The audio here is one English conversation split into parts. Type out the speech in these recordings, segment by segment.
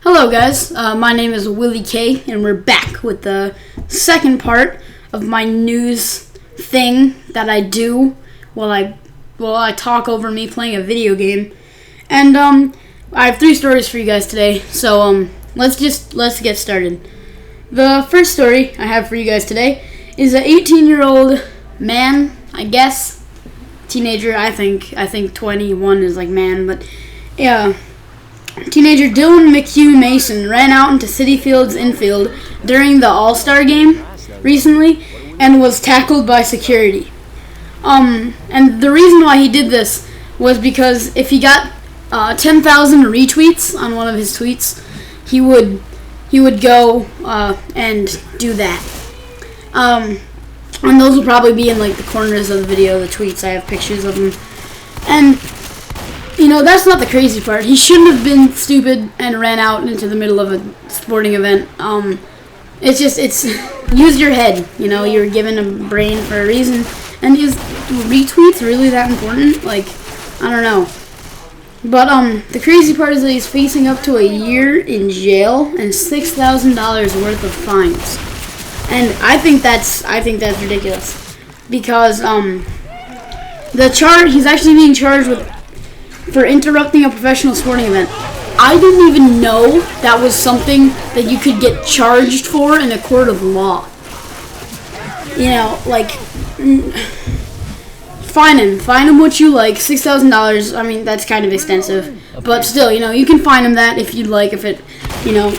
Hello guys, my name is Willie K, and we're back with the second part of my news thing that I do while I talk over me playing a video game. And I have 3 stories for you guys today, so let's get started. The first story I have for you guys today is an 18-year-old man, I guess, teenager. I think 21 is like man, but yeah. Teenager Dylan McHugh Mason ran out into Citi Field's infield during the All-Star game recently and was tackled by security. And the reason why he did this was because if he got 10,000 retweets on one of his tweets, he would go and do that. And those will probably be in like the corners of the video, the tweets. I have pictures of them. And you know, that's not the crazy part. He shouldn't have been stupid and ran out into the middle of a sporting event. It's use your head. You know, you're given a brain for a reason. And is retweets really that important? Like, I don't know. But the crazy part is that he's facing up to a year in jail and $6,000 worth of fines. And I think that's ridiculous because he's actually being charged for interrupting a professional sporting event. I didn't even know that was something that you could get charged for in a court of law. You know, like, fine him what you like. $6,000. I mean, that's kind of extensive, but still, you know, you can fine him that if you'd like. If it, you know,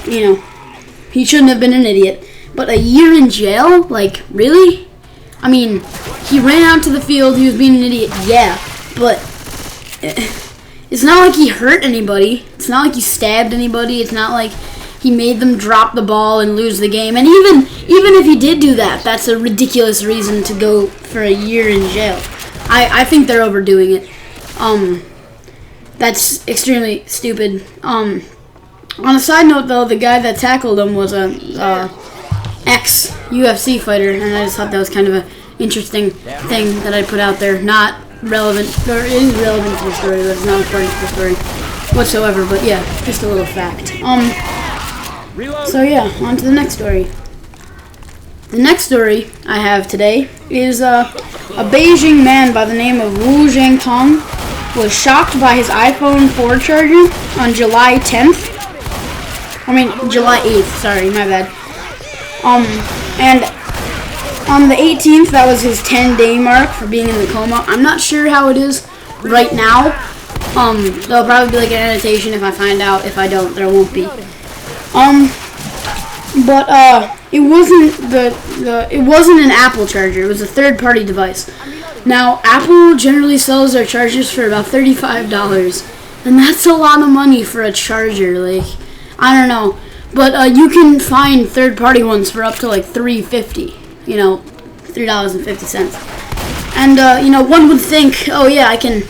he shouldn't have been an idiot. But a year in jail, like, really? I mean, he ran out to the field. He was being an idiot, yeah, but it's not like he hurt anybody. It's not like he stabbed anybody. It's not like he made them drop the ball and lose the game. And even if he did do that, that's a ridiculous reason to go for a year in jail. I think they're overdoing it. That's extremely stupid. On a side note, though, the guy that tackled him was a ex-UFC fighter, and I just thought that was kind of an interesting thing that I put out there. Not relevant, or it is relevant to the story, but it's not important to the story whatsoever. But yeah, just a little fact. So yeah, on to the next story. The next story I have today is a Beijing man by the name of Wu Zhengtong was shocked by his iPhone 4 charger on July 10th. July 8th. Sorry, my bad. And on the 18th, that was his 10-day mark for being in the coma. I'm not sure how it is right now. There'll probably be like an annotation if I find out. If I don't, there won't be. But it wasn't an Apple charger. It was a third-party device. Now, Apple generally sells their chargers for about $35, and that's a lot of money for a charger. Like, I don't know, but you can find third-party ones for up to like $3.50. You know, $3.50. And, you know, one would think, oh yeah, I can,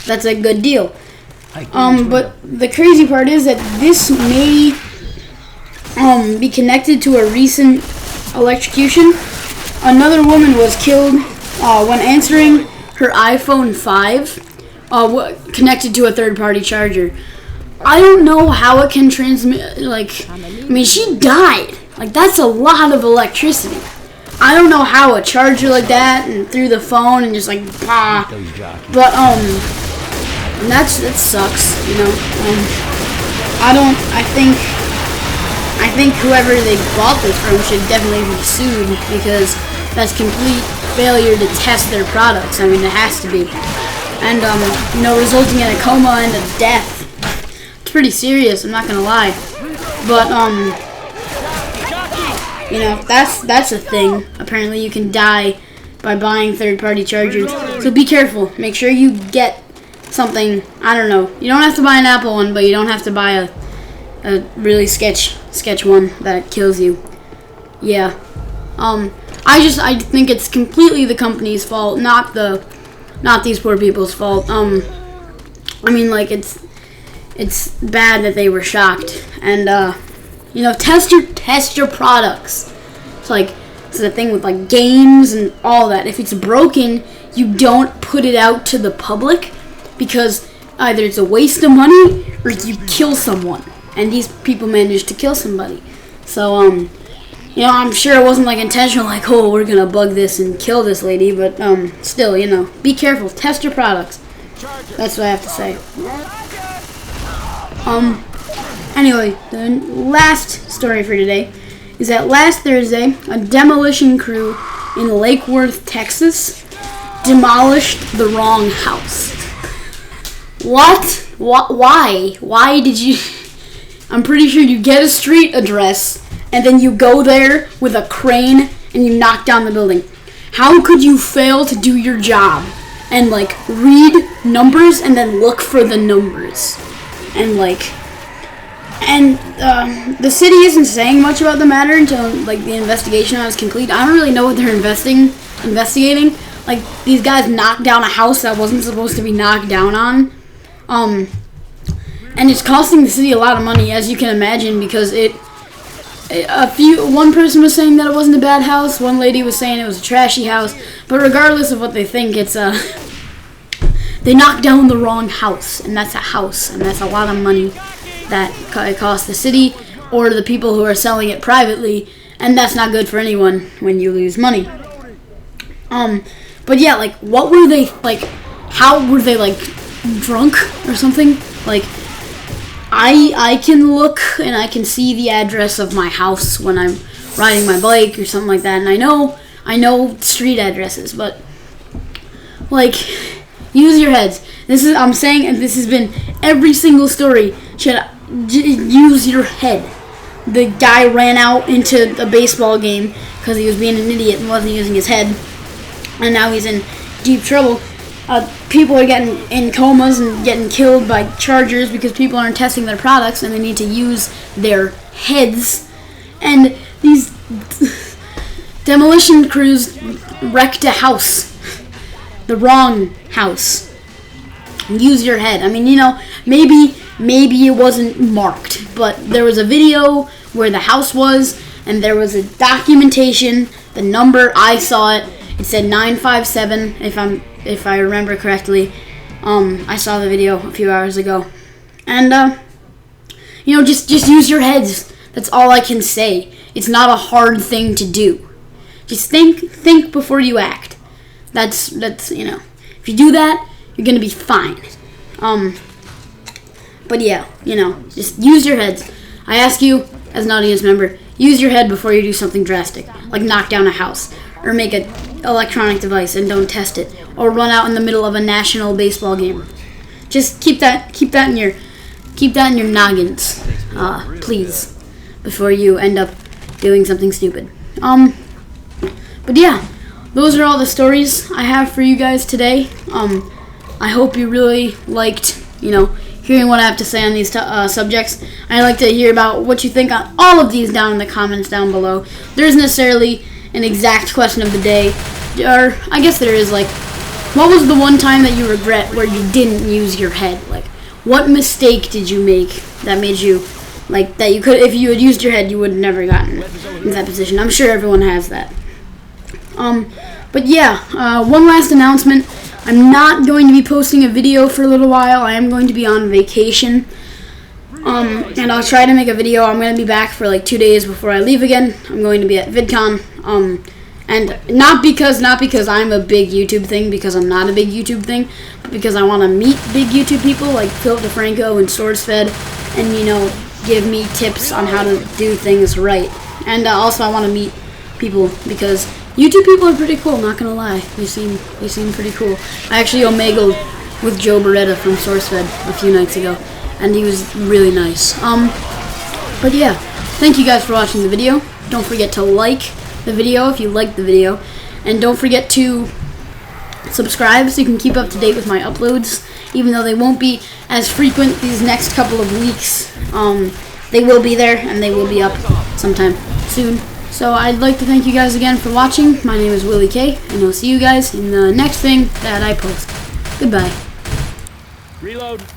that's a good deal. But the crazy part is that this may, be connected to a recent electrocution. Another woman was killed, when answering her iPhone 5, connected to a third-party charger. I don't know how it can transmit, like, she died. Like, that's a lot of electricity. I don't know how a charger like that and through the phone and just like, bah. But, that sucks, you know. I think whoever they bought this from should definitely be sued because that's complete failure to test their products. I mean, it has to be. And, you know, resulting in a coma and a death. It's pretty serious, I'm not gonna lie. But, you know, that's a thing. Apparently you can die by buying third-party chargers. So be careful. Make sure you get something, I don't know. You don't have to buy an Apple one, but you don't have to buy a really sketch one that kills you. Yeah. I think it's completely the company's fault, not these poor people's fault. Like it's bad that they were shocked. And you know, test your products. It's the thing with like games and all that. If it's broken, you don't put it out to the public because either it's a waste of money or you kill someone. And these people managed to kill somebody. So, you know, I'm sure it wasn't like intentional, like, oh, we're gonna bug this and kill this lady, but still, you know, be careful. Test your products. That's what I have to say. Anyway, the last story for today is that last Thursday, a demolition crew in Lake Worth, Texas, demolished the wrong house. What? Why? Why did you... I'm pretty sure you get a street address, and then you go there with a crane, and you knock down the building. How could you fail to do your job and, like, read numbers and then look for the numbers? And, like... And the city isn't saying much about the matter until, like, the investigation was complete. I don't really know what they're investigating. Like, these guys knocked down a house that wasn't supposed to be knocked down on. And it's costing the city a lot of money, as you can imagine, because one person was saying that it wasn't a bad house, one lady was saying it was a trashy house, but regardless of what they think, it's they knocked down the wrong house, and that's a house, and that's a lot of money that it costs the city or the people who are selling it privately, and that's not good for anyone when you lose money. But yeah, like, what were they, like, how were they, like, drunk or something? Like, I can look and I can see the address of my house when I'm riding my bike or something like that, and I know street addresses, but, like, use your heads. I'm saying, and this has been every single story, use your head. The guy ran out into a baseball game because he was being an idiot and wasn't using his head, and now he's in deep trouble. People are getting in comas and getting killed by chargers because people aren't testing their products and they need to use their heads. And these demolition crews wrecked a house. The wrong house. Use your head. I mean, you know, maybe it wasn't marked, but there was a video where the house was, and there was a documentation. The number, I saw it. It said 957, if I remember correctly. I saw the video a few hours ago. And, you know, just use your heads. That's all I can say. It's not a hard thing to do. Just think before you act. That's you know, if you do that, you're gonna be fine. But yeah, you know, just use your heads. I ask you, as an audience member, use your head before you do something drastic, like knock down a house, or make an electronic device and don't test it, or run out in the middle of a national baseball game. Just keep that in your noggins, please, before you end up doing something stupid. But yeah, those are all the stories I have for you guys today. I hope you really liked, you know, hearing what I have to say on these subjects. I'd like to hear about what you think on all of these down in the comments down below. There isn't necessarily an exact question of the day, or I guess there is, like, what was the one time that you regret where you didn't use your head? Like, what mistake did you make that made you, like, that you could, if you had used your head, you would have never gotten in that position? I'm sure everyone has that. But yeah, one last announcement. I'm not going to be posting a video for a little while. I am going to be on vacation. And I'll try to make a video. I'm going to be back for like 2 days before I leave again. I'm going to be at VidCon. And not because I'm a big YouTube thing, because I'm not a big YouTube thing, but because I want to meet big YouTube people like Philip DeFranco and SourceFed, and, you know, give me tips on how to do things right. And also I want to meet people because YouTube people are pretty cool, not gonna lie. They seem pretty cool. I actually omegled with Joe Beretta from SourceFed a few nights ago, and he was really nice. But yeah, thank you guys for watching the video. Don't forget to like the video if you liked the video, and don't forget to subscribe so you can keep up to date with my uploads, even though they won't be as frequent these next couple of weeks. They will be there, and they will be up sometime soon. So I'd like to thank you guys again for watching. My name is Willie K, and I'll see you guys in the next thing that I post. Goodbye. Reload.